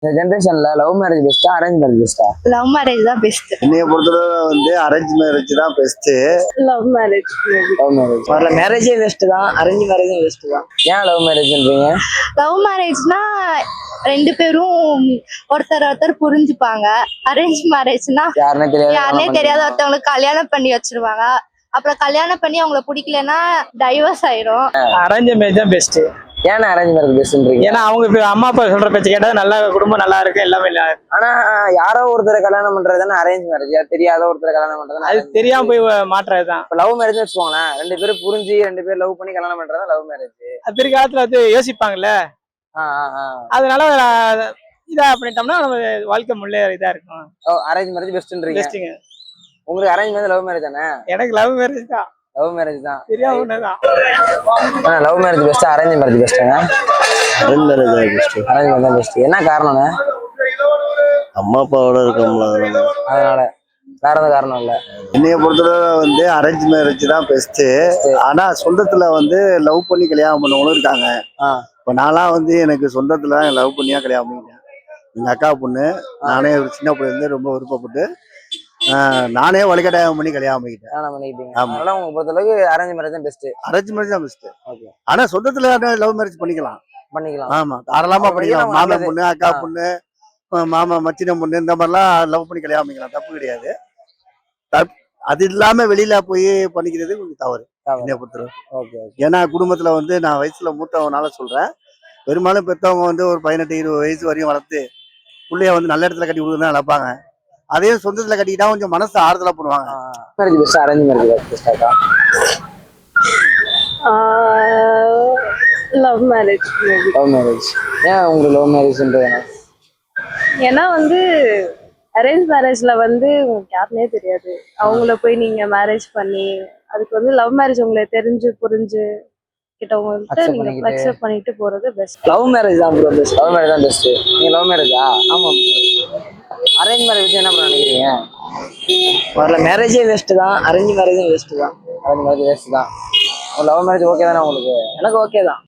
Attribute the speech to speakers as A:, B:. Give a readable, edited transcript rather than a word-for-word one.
A: இந்த ஜென்ரேஷன்ல love marriage பெஸ்டா அரேஞ்ச் மேரேஜ் பெஸ்டா?
B: லவ் மேரேஜ் தான் பெஸ்ட்.
C: என்னைய பொறுத்தளவு வந்து அரேஞ்ச் மேரேஜ் தான் best.
B: Love marriage.
A: Love marriage
D: வரல மேரேஜே பெஸ்ட் தான், அரேஞ்ச் மேரேஜும் பெஸ்ட் தான்.
A: ஏன் லவ் மேரேஜ்ன்றீங்க?
B: லவ் மேரேஜ்னா ரெண்டு பேரும் ஒருத்தர் புரிஞ்சுப்பாங்க. அரேஞ்ச் மேரேஜ்னா யாருனே தெரியாத ஒருத்தவங்களுக்கு கல்யாணம் பண்ணி வச்சிருவாங்க. அப்புறம் கல்யாணம் பண்ணி அவங்கள பிடிக்கலன்னா டைவர்ஸ் ஆயிரும்.
D: அரேஞ்ச் மேரேஜ் தான் பெஸ்ட்.
A: ஏன் அரேஞ்ச் மேரேஜ் பெஸ்ட்ன்றீங்க?
D: ஏன்னா அவங்க இப்ப அம்மா அப்பா சொல்ற பேச்சு கேட்டா நல்ல குடும்பம் நல்லா இருக்கு, எல்லாமே இல்ல.
A: ஆனா யாரோ ஒருத்தரை கல்யாணம் பண்றது தானே அரேஞ்ச் மேரேஜ். தெரியாத ஒருத்தரை கல்யாணம் பண்றது
D: அது தெரியாம போய் மாட்டுறதுதான்.
A: லவ் மேரேஜ் வச்சுக்கோங்களேன், ரெண்டு பேரும் புரிஞ்சு ரெண்டு பேரும் லவ் பண்ணி கல்யாணம் பண்றதா லவ் மேரேஜ்.
D: பிற்காலத்துல வந்து யோசிப்பாங்கல்ல, அதனால இதா பண்ணிட்டோம்னா நம்ம வாழ்க்கை முன்னே இதா இருக்கும்.
A: அரேஞ்ச் மேரேஜ் பெஸ்ட்ன்றீங்க.
D: பெஸ்ட்டுங்க.
A: உங்களுக்கு அரேஞ்ச் மேரேஜ் லவ் மேரேஜ் தானே?
D: எனக்கு லவ் மேரேஜ் தான்.
A: லவ் மேரேஜ் தான்.
D: தெரியாம ஒண்ணுதான்.
A: லவ் மேரேஜ் பெஸ்டா அரேஞ்ச் மேரேஜ் பெஸ்ட்டாங்க?
C: அரேஞ்ச் மேரேஜ் தான் பெஸ்ட்.
A: அரேஞ்ச் மேரேஜ் தான் பெஸ்ட். என்ன காரணம்னா
C: அம்மா அப்பாவோட இருக்கோம்ல,
A: அதனால வேற எதுவும் காரணம் இல்ல.
C: என்னைய பொறுத்தளவு வந்து அரேஞ்ச் மேரேஜ் தான் பெஸ்ட். ஆனா சொந்தத்துல வந்து லவ் பண்ணி கல்யாணம் பண்ணவங்களும் இருக்காங்க. இப்போ நான்லாம் வந்து எனக்கு சொந்தத்துல லவ் பண்ணியா கல்யாணம் பண்ணிட்டேன். எங்க அக்கா பொண்ணு, நானே ஒரு சின்ன பிள்ளைல இருந்து ரொம்ப விருப்பப்பட்டு நானே வழிகட்டாயம் பண்ணி கல்யாணம் பண்ணிக்கிட்டேன்.
A: கல்யாணம் பண்ணிக்கிட்டீங்க. அதனால உங்க பொறுத்தளவுக்கு அரேஞ்ச் மேரேஜ் தான் பெஸ்ட்.
C: அரேஞ்ச் மேரேஜ் தான் பெஸ்ட்.
A: ஓகே.
C: ஆனா சொந்தத்துல லவ் மேரேஜ் பண்ணிக்கலாம்.
A: பண்ணிக்கலாம்.
C: தாராளமா பண்ணிக்கலாம். மாமா
A: நல்லது.
C: பொண்ணு, அக்கா பொண்ணு, மாமா மச்சின பொண்ணு, இந்த மாதிரிலாம் லவ் பண்ணி கல்யாணம் பண்ணிக்கலாம், தப்பு கிடையாது. அது இல்லாம வெளியில போய் பண்ணிக்கிறது கொஞ்சம் தவறு என்னைய பொறுத்தவரை.
A: ஓகே.
C: ஏன்னா குடும்பத்துல வந்து நான் வயசுல மூத்தவனால சொல்றேன், பெரும்பாலும் பெற்றவங்க வந்து ஒரு 18-20 வயசு வரையும் வளர்த்து பிள்ளைய வந்து நல்ல இடத்துல கட்டி கொடுக்குறதுதான் நினைப்பாங்க. அதே சொந்தத்துல கட்டிக்கிட்டா கொஞ்சம் மனசு ஆறுதலா பண்ணுவாங்க.
A: மேரேஜ் பெஸ்டா அரேஞ்ச் மேரேஜ் பெஸ்டாக்கா?
B: Love marriage.
A: Love marriage. ஏன் உங்களுக்கு லவ் மேரேஜ்ன்றதுனா?
B: ஏன்னா வந்து அரேஞ்ச் மேரேஜ்ல வந்து உங்களுக்கு யாருனே தெரியாது. அவங்கள போய் நீங்க மேரேஜ் பண்ணி அதுக்கு வந்து லவ் மேரேஜ் உங்களை தெரிஞ்சு புரிஞ்சு கிட்டவங்கள்ட்ட நீங்க அக்செப்ட் பண்ணிட்டு போறது பெஸ்ட்.
A: லவ் மேரேஜ் தான் ப்ரோ பெஸ்ட். லவ் மேரேஜ் தான் பெஸ்ட். நீங்க லவ் மேரேஜா? ஆமா. அரேஞ்ச் மேரேஜ் பத்தி என்ன நினைக்கிறீங்க?
D: வரல மேரேஜே பெஸ்ட் தான், அரேஞ்ச் மேரேஜும் பெஸ்ட் தான்.
A: அரேஞ்ச் மேரேஜ் பெஸ்ட் தான். லவ் மேரேஜ் ஓகே தானே உங்களுக்கு?
D: எனக்கு ஓகே தான்.